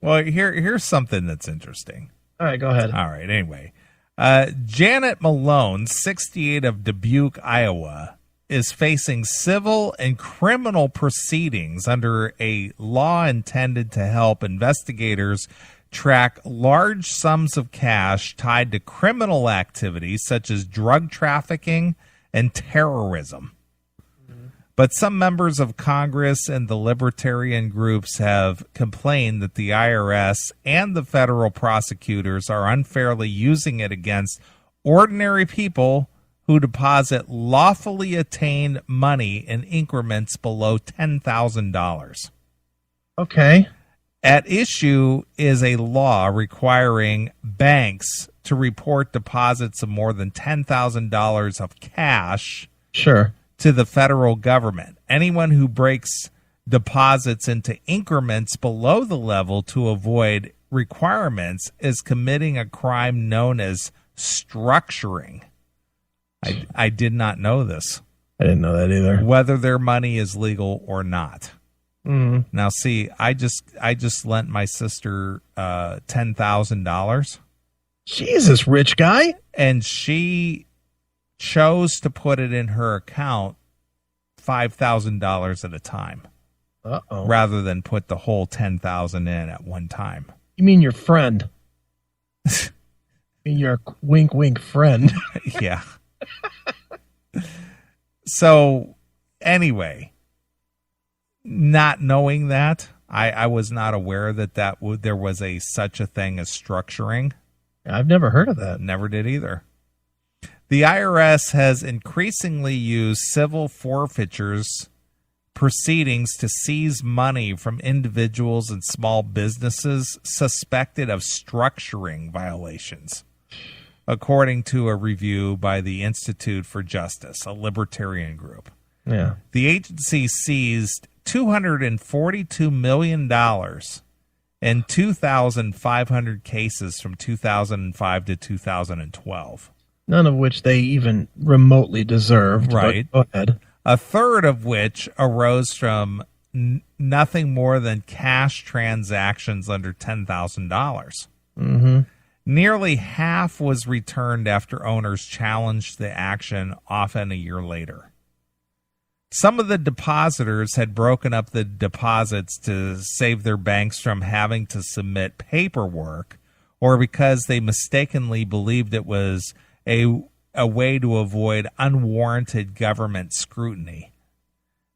Well, here's something that's interesting. All right, go ahead. All right, anyway. Janet Malone, 68, of Dubuque, Iowa, is facing civil and criminal proceedings under a law intended to help investigators track large sums of cash tied to criminal activities such as drug trafficking and terrorism. But some members of Congress and the libertarian groups have complained that the IRS and the federal prosecutors are unfairly using it against ordinary people who deposit lawfully attained money in increments below $10,000. Okay. At issue is a law requiring banks to report deposits of more than $10,000 of cash Sure. to the federal government. Anyone who breaks deposits into increments below the level to avoid requirements is committing a crime known as structuring. I did not know this. I didn't know that either. Whether their money is legal or not. Mm. Now, see, I just lent my sister $10,000, Jesus, rich guy. and she chose to put it in her account $5,000 at a time, Uh-oh. rather than put the whole $10,000 in at one time. You mean your friend? You mean your wink, wink friend? Yeah. So, anyway, not knowing that, I was not aware that there was such a thing as structuring. I've never heard of that. Never did either. The IRS has increasingly used civil forfeitures proceedings to seize money from individuals and small businesses suspected of structuring violations, according to a review by the Institute for Justice, a libertarian group. Yeah. The agency seized $242 million in 2,500 cases from 2005 to 2012. None of which they even remotely deserved. Right. Go ahead. A third of which arose from nothing more than cash transactions under $10,000. Mm-hmm. Nearly half was returned after owners challenged the action, often a year later. Some of the depositors had broken up the deposits to save their banks from having to submit paperwork, or because they mistakenly believed it was a way to avoid unwarranted government scrutiny.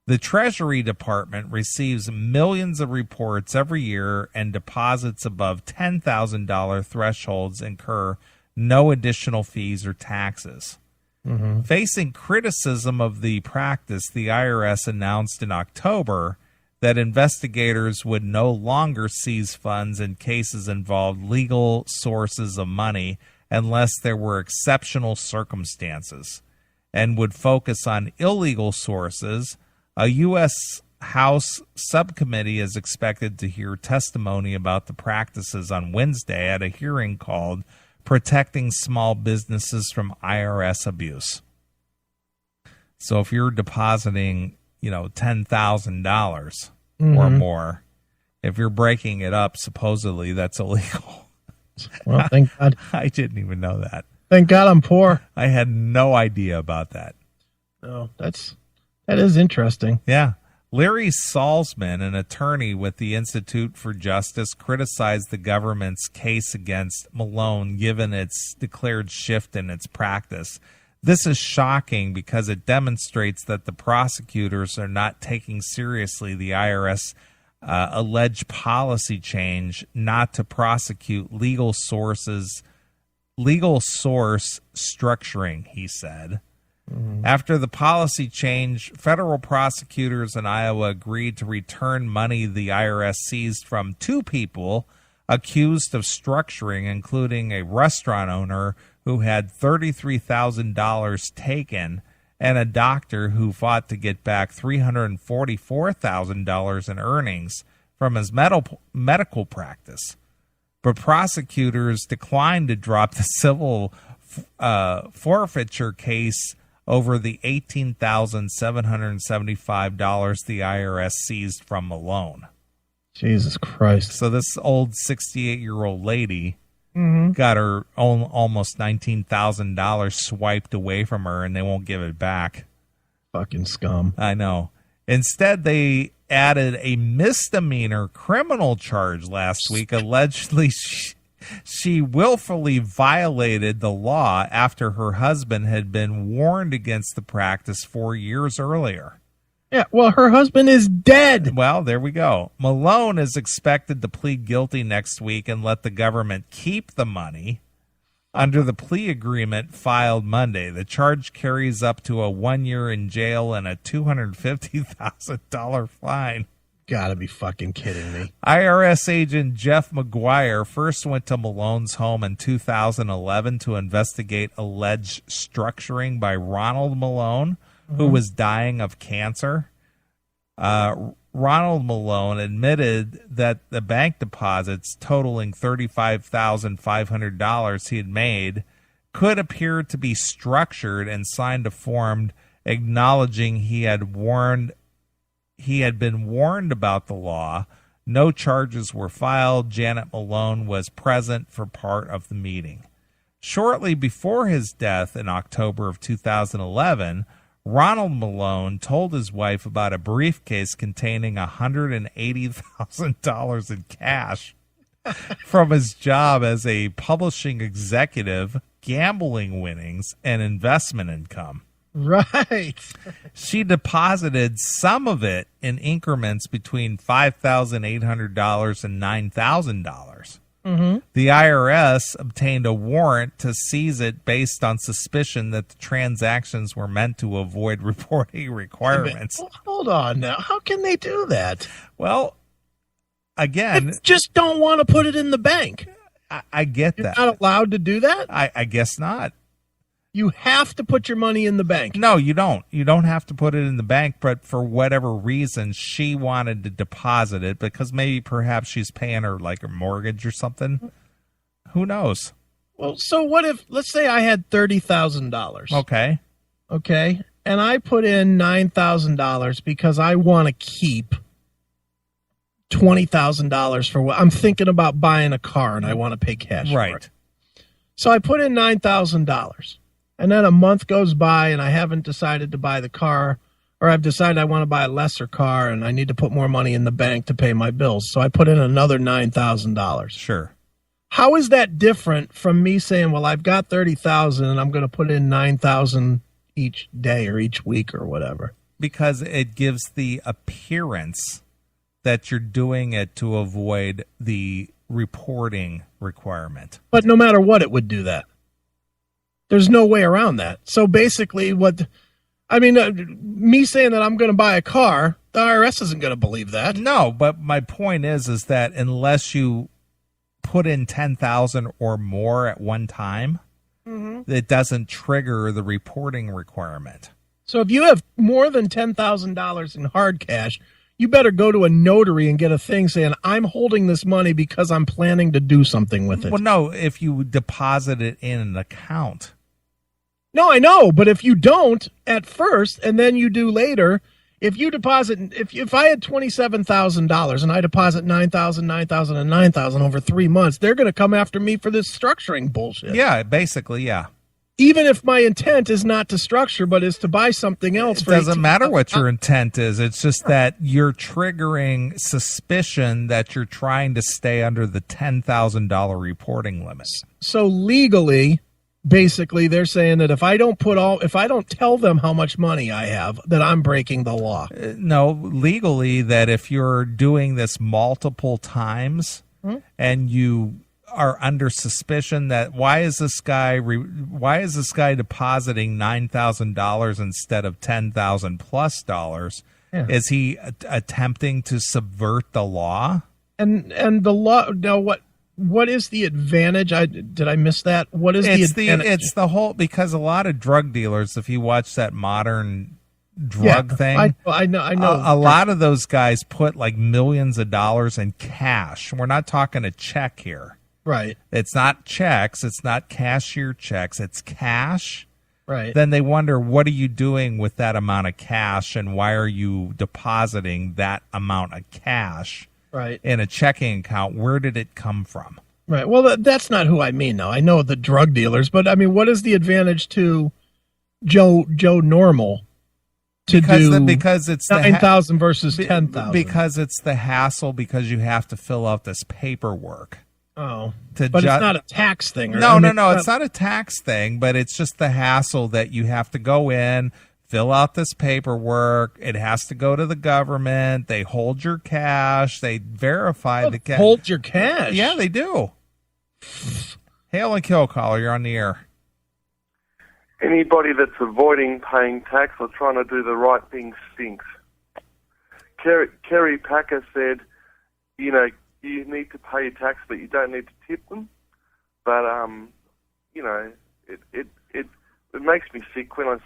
The Treasury Department receives millions of reports every year, and deposits above $10,000 thresholds incur no additional fees or taxes. Mm-hmm. Facing criticism of the practice, the IRS announced in October that investigators would no longer seize funds in cases involved legal sources of money unless there were exceptional circumstances, and would focus on illegal sources. A U.S. House subcommittee is expected to hear testimony about the practices on Wednesday at a hearing called Protecting Small Businesses from IRS Abuse. So if you're depositing, $10,000 or more, if you're breaking it up, supposedly that's illegal. Well, thank God. I didn't even know that. Thank God I'm poor. I had no idea about that. No, that is interesting. Yeah. Larry Salzman, an attorney with the Institute for Justice, criticized the government's case against Malone given its declared shift in its practice. This is shocking because it demonstrates that the prosecutors are not taking seriously the IRS alleged policy change not to prosecute legal source structuring, he said. Mm-hmm. After the policy change, federal prosecutors in Iowa agreed to return money the IRS seized from two people accused of structuring, including a restaurant owner who had $33,000 taken and a doctor who fought to get back $344,000 in earnings from his medical practice. But prosecutors declined to drop the civil forfeiture case over the $18,775 the IRS seized from Malone. Jesus Christ. So this old 68-year-old lady Mm-hmm. got her own almost $19,000 swiped away from her, and they won't give it back. Fucking scum. I know. Instead, they added a misdemeanor criminal charge last week. Allegedly, she willfully violated the law after her husband had been warned against the practice 4 years earlier. Yeah, well, her husband is dead. Well, there we go. Malone is expected to plead guilty next week and let the government keep the money under the plea agreement filed Monday. The charge carries up to a 1 year in jail and a $250,000 fine. Gotta be fucking kidding me. IRS agent Jeff McGuire first went to Malone's home in 2011 to investigate alleged structuring by Ronald Malone, who was dying of cancer. Ronald Malone admitted that the bank deposits totaling $35,500 he had made could appear to be structured, and signed a form acknowledging he had been warned about the law. No charges were filed. Janet Malone was present for part of the meeting. Shortly before his death in October of 2011, Ronald Malone told his wife about a briefcase containing $180,000 in cash from his job as a publishing executive, gambling winnings, and investment income. Right. She deposited some of it in increments between $5,800 and $9,000. Mm-hmm. The IRS obtained a warrant to seize it based on suspicion that the transactions were meant to avoid reporting requirements. Hold on now. How can they do that? Well, again, They just don't want to put it in the bank. I get You're that. not allowed to do that? I guess not. You have to put your money in the bank. No, you don't. You don't have to put it in the bank, but for whatever reason, she wanted to deposit it because maybe perhaps she's paying her like her mortgage or something. Who knows? Well, so what if, let's say I had $30,000. Okay. Okay. And I put in $9,000 because I want to keep $20,000 for what I'm thinking about buying a car and I want to pay cash for Right. it. So I put in $9,000. And then a month goes by and I haven't decided to buy the car, or I've decided I want to buy a lesser car and I need to put more money in the bank to pay my bills. So I put in another $9,000. Sure. How is that different from me saying, well, I've got $30,000 and I'm going to put in $9,000 each day or each week or whatever? Because it gives the appearance that you're doing it to avoid the reporting requirement. But no matter what, it would do that. There's no way around that. So basically me saying that I'm going to buy a car, the IRS isn't going to believe that. No, but my point is that unless you put in 10,000 or more at one time, it doesn't trigger the reporting requirement. So if you have more than $10,000 in hard cash, you better go to a notary and get a thing saying, I'm holding this money because I'm planning to do something with it. Well, no, if you deposit it in an account. No, I know, but if you don't at first and then you do later, if you deposit, if I had $27,000 and I deposit $9,000, $9,000, and $9,000 over 3 months, they're going to come after me for this structuring bullshit. Yeah, basically, yeah. Even if my intent is not to structure, but is to buy something else. It doesn't matter what your intent is. It's just that you're triggering suspicion that you're trying to stay under the $10,000 reporting limit. So legally, basically, they're saying that if I don't tell them how much money I have, that I'm breaking the law. No, legally, that if you're doing this multiple times and you are under suspicion that why is this guy depositing $9,000 instead of $10,000 plus dollars? Yeah. Is he attempting to subvert the law? And the law. Now, what is the advantage? Did I miss that? What is the advantage? It's the whole, because a lot of drug dealers, if you watch that modern drug thing, I know. A lot of those guys put like millions of dollars in cash. We're not talking a check here. Right. It's not checks. It's not cashier checks. It's cash. Right. Then they wonder, what are you doing with that amount of cash and why are you depositing that amount of cash right, in a checking account, where did it come from? right. Well, that's not who I mean, though. I know the drug dealers, but I mean, what is the advantage to Joe Normal to because it's the 9,000 versus 10,000? Because it's the hassle, because you have to fill out this paperwork. Oh, but it's not a tax thing. No, it's not a tax thing, but it's just the hassle that you have to go in, fill out this paperwork. It has to go to the government. They hold your cash. They verify the cash. Hold your cash? Yeah, they do. Hail and kill, caller. You're on the air. Anybody that's avoiding paying tax or trying to do the right thing stinks. Kerry Packer said, you need to pay your tax, but you don't need to tip them. But it makes me sick when I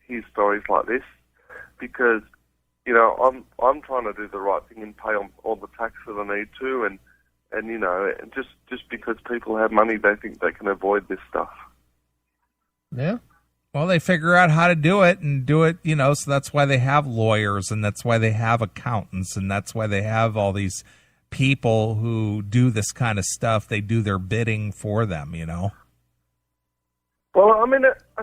hear stories like this, because I'm trying to do the right thing and pay all the tax that I need to, and just because people have money, they think they can avoid this stuff. Yeah. Well, they figure out how to do it, so that's why they have lawyers, and that's why they have accountants, and that's why they have all these people who do this kind of stuff. They do their bidding for them, Well, I mean, I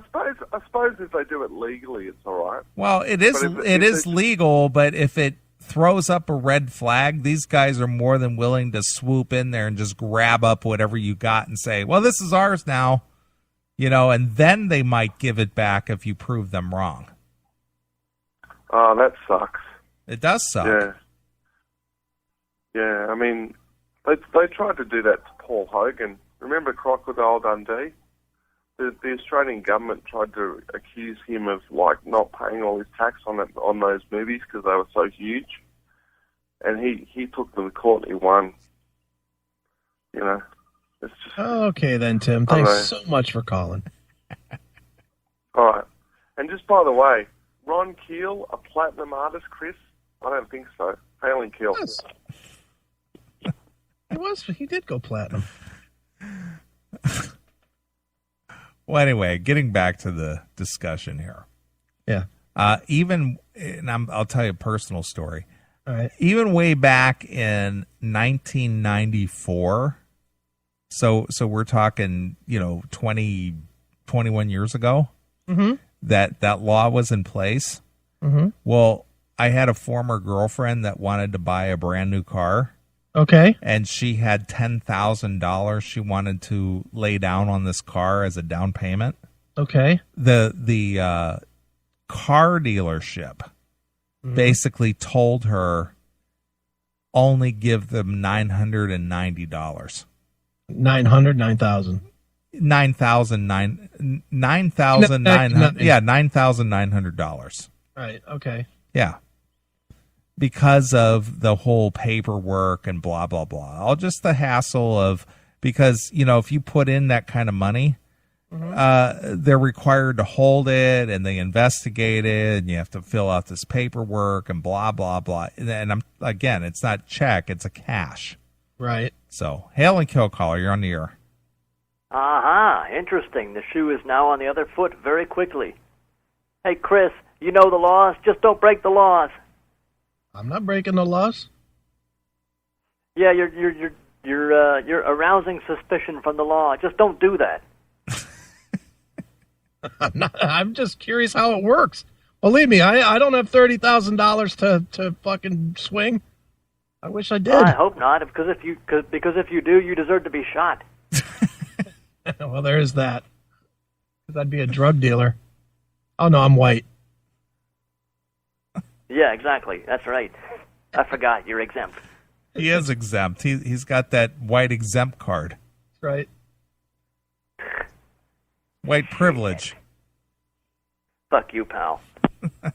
suppose if they do it legally, it's all right. Well, it is legal, but if it throws up a red flag, these guys are more than willing to swoop in there and just grab up whatever you got and say, well, this is ours now, and then they might give it back if you prove them wrong. Oh, that sucks. It does suck. Yeah. Yeah, I mean, they tried to do that to Paul Hogan. Remember Crocodile Dundee? The Australian government tried to accuse him of not paying all his tax on those movies because they were so huge, and he took them to court and he won. It's just okay then, Tim. Thanks so much for calling. All right, and just by the way, Ron Keel, a platinum artist, Chris? I don't think so. Hail and Keel. Yes. He did go platinum. Well, anyway, getting back to the discussion here. Yeah. I'll tell you a personal story. All right. Even way back in 1994, so we're talking, 21 years ago, mm-hmm. that law was in place. Mm-hmm. Well, I had a former girlfriend that wanted to buy a brand new car. Okay. And she had $10,000 she wanted to lay down on this car as a down payment. Okay. The car dealership basically told her only give them $990. 9,000. 9,900. Yeah, $9,900. Right. Okay. Yeah. Because of the whole paperwork and blah, blah, blah. All just the hassle of, because, if you put in that kind of money, they're required to hold it and they investigate it and you have to fill out this paperwork and blah, blah, blah. And it's not check, it's a cash. Right. So, hail and kill, caller. You're on the air. Interesting. The shoe is now on the other foot very quickly. Hey, Chris, you know the laws. Just don't break the laws. I'm not breaking the laws. Yeah, you're arousing suspicion from the law. Just don't do that. I'm just curious how it works. Believe me, I don't have $30,000 to fucking swing. I wish I did. I hope not, because if you do, you deserve to be shot. Well, there is that. Because I'd be a drug dealer. Oh no, I'm white. Yeah, exactly. That's right. I forgot. You're exempt. He is exempt. He's got that white exempt card. That's right. White privilege. Fuck you, pal. All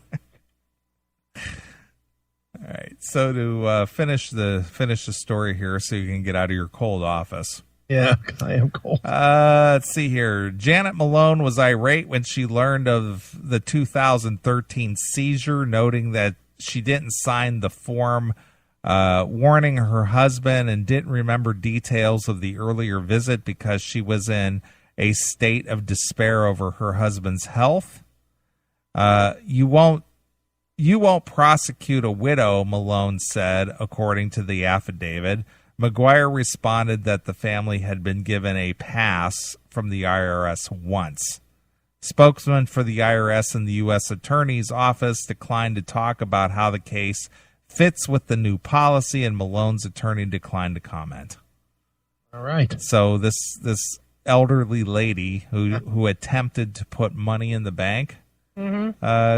right. So to finish the story here, so you can get out of your cold office. Yeah, because I am cold. Let's see here. Janet Malone was irate when she learned of the 2013 seizure, noting that she didn't sign the form warning her husband and didn't remember details of the earlier visit because she was in a state of despair over her husband's health. You won't You won't prosecute a widow, Malone said, according to the affidavit. McGuire responded that the family had been given a pass from the IRS once. Spokesman for the IRS and the U.S. Attorney's Office declined to talk about how the case fits with the new policy, and Malone's attorney declined to comment. All right. So this elderly lady who attempted to put money in the bank,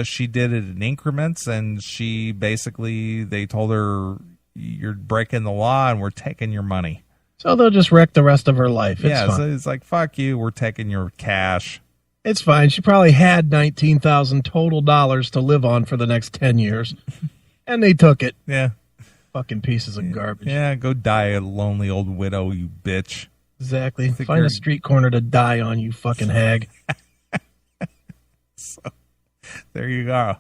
she did it in increments, and she basically, they told her, you're breaking the law and we're taking your money. So they'll just wreck the rest of her life. It's fine. So it's like, fuck you, we're taking your cash. It's fine. She probably had $19,000 total dollars to live on for the next 10 years. And they took it. Yeah. Fucking pieces of garbage. Yeah, go die a lonely old widow, you bitch. Exactly. Find a street corner to die on, you fucking hag. So, there you go.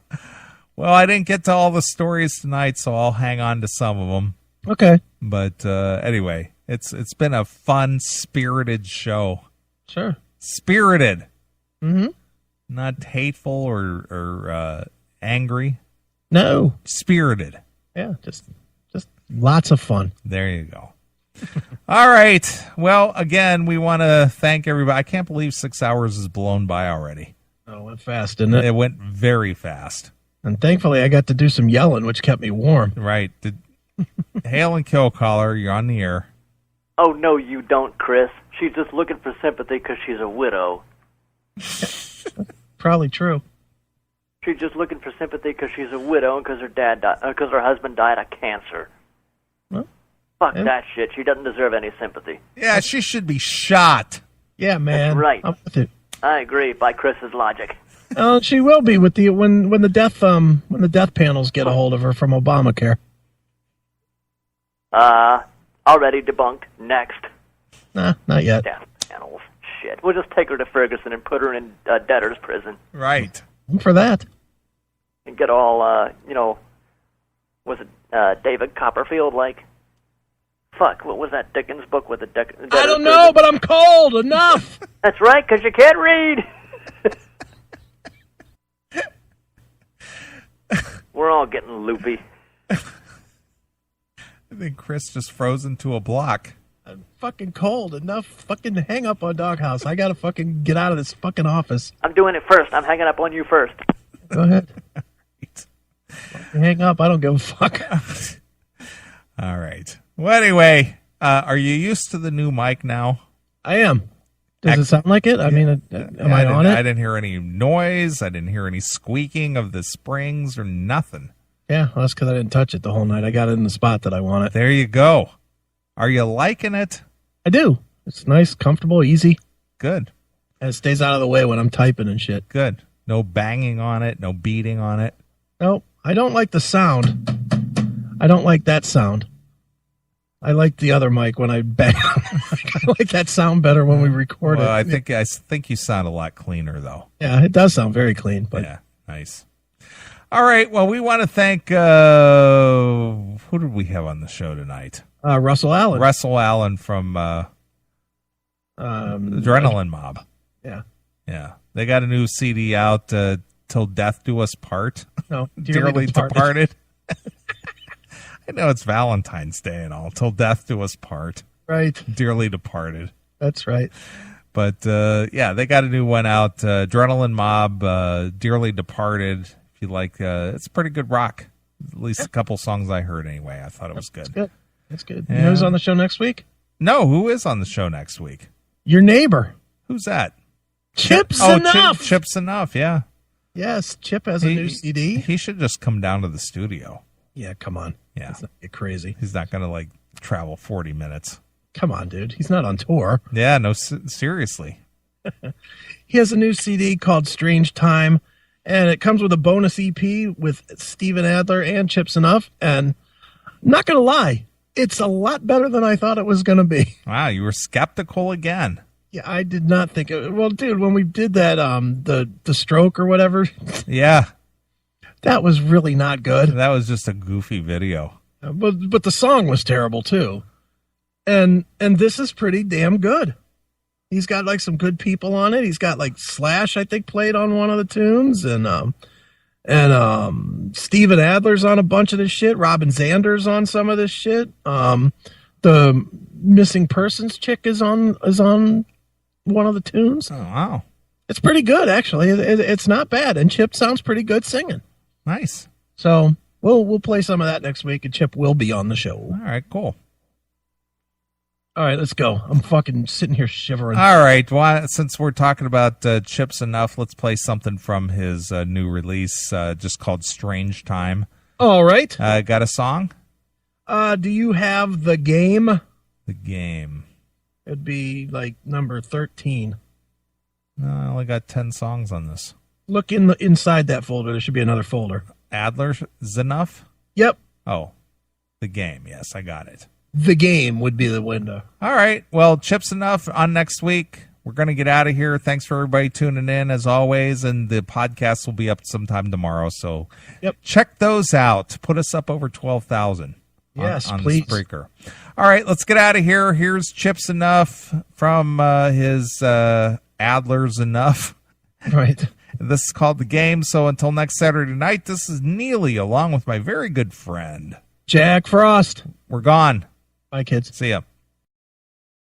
Well, I didn't get to all the stories tonight, so I'll hang on to some of them. Okay. But anyway, it's been a fun, spirited show. Sure. Spirited. Mm-hmm. Not hateful or angry. No. Spirited. Yeah, just lots of fun. There you go. All right. Well, again, we want to thank everybody. I can't believe 6 hours is blown by already. Oh, it went fast, didn't it? It went very fast. And thankfully, I got to do some yelling, which kept me warm. Right. Hail and kill caller, you're on the air. Oh, no, you don't, Chris. She's just looking for sympathy because she's a widow. Probably true. She's just looking for sympathy because she's a widow and because her husband died of cancer. Well, Fuck that shit. She doesn't deserve any sympathy. Yeah, she should be shot. Yeah, man. That's right. I'm with it. I agree, by Chris's logic. She will be with the when the death panels get a hold of her from Obamacare. Already debunked. Next. Nah, not yet. Death panels. Shit. We'll just take her to Ferguson and put her in debtor's prison. Right. I'm for that. And get all, was it David Copperfield, like? Fuck, what was that Dickens book with the I don't know, but I'm cold. Enough. That's right, because you can't read. We're all getting loopy. I think Chris just froze into a block. I'm fucking cold. Enough. Fucking hang up on Doghouse. I gotta fucking get out of this fucking office. I'm doing it first. I'm hanging up on you first. Go ahead. Right. Hang up. I don't give a fuck. All right. Well, anyway, are you used to the new mic now? I am. Does it sound like it? I mean, am I on it? I didn't hear any noise. I didn't hear any squeaking of the springs or nothing. Yeah, well, that's because I didn't touch it the whole night. I got it in the spot that I want it. There you go. Are you liking it? I do. It's nice, comfortable, easy. Good. And it stays out of the way when I'm typing and shit. Good. No banging on it. No beating on it. No, I don't like the sound. I don't like that sound. I like the other mic when I bang. I like that sound better when we record it. I think you sound a lot cleaner, though. Yeah, it does sound very clean. But yeah, nice. All right. Well, we want to thank, who did we have on the show tonight? Russell Allen. Russell Allen from Adrenaline Mob. Yeah. Yeah. They got a new CD out, Till Death Do Us Part. No, Dearly Departed. I know it's Valentine's Day and all. Till Death Do Us Part. Right. Dearly Departed. That's right. But, yeah, they got a new one out, Adrenaline Mob, Dearly Departed. If you like, it's pretty good rock. At least a couple songs I heard anyway. I thought it was good. That's good. That's good. Yeah. You know who's on the show next week? No, who is on the show next week? Your neighbor. Who's that? Chip's Enough. Chip's Enough, yeah. Yes, Chip has a new CD. He should just come down to the studio. Yeah, come on. Yeah. Let's not get crazy. He's not going to, travel 40 minutes. Come on, dude. He's not on tour. Yeah, no, seriously. He has a new CD called Strange Time, and it comes with a bonus EP with Steven Adler and Chip's Enough. And I'm not going to lie, it's a lot better than I thought it was going to be. Wow, you were skeptical again. Yeah, I did not think it. Well, dude, when we did that, the stroke or whatever. Yeah. That was really not good. That was just a goofy video. But the song was terrible too. And this is pretty damn good. He's got some good people on it. He's got Slash, I think, played on one of the tunes, and And Steven Adler's on a bunch of this shit. Robin Zander's on some of this shit. The missing persons chick is on one of the tunes. Oh, wow. It's pretty good, actually. It's not bad, and Chip sounds pretty good singing. Nice. So we'll play some of that next week, and Chip will be on the show. All right, cool. All right, let's go. I'm fucking sitting here shivering. All right. Well, since we're talking about Chips enough, let's play something from his new release, just called Strange Time. All right. Got a song? Do you have The Game? The Game. It'd be like number 13. No, I only got 10 songs on this. Look inside that folder. There should be another folder. Adler's enough? Yep. Oh, The Game. Yes, I got it. The Game would be the window. All right. Well, Chips enough on next week. We're going to get out of here. Thanks for everybody tuning in as always. And the podcast will be up sometime tomorrow. So check those out. Put us up over 12,000 on please. the Spreaker. All right. Let's get out of here. Here's Chips enough from his Adler's enough. Right. This is called The Game. So until next Saturday night, this is Neeley along with my very good friend Jack Frost. We're gone. Bye, kids. See ya.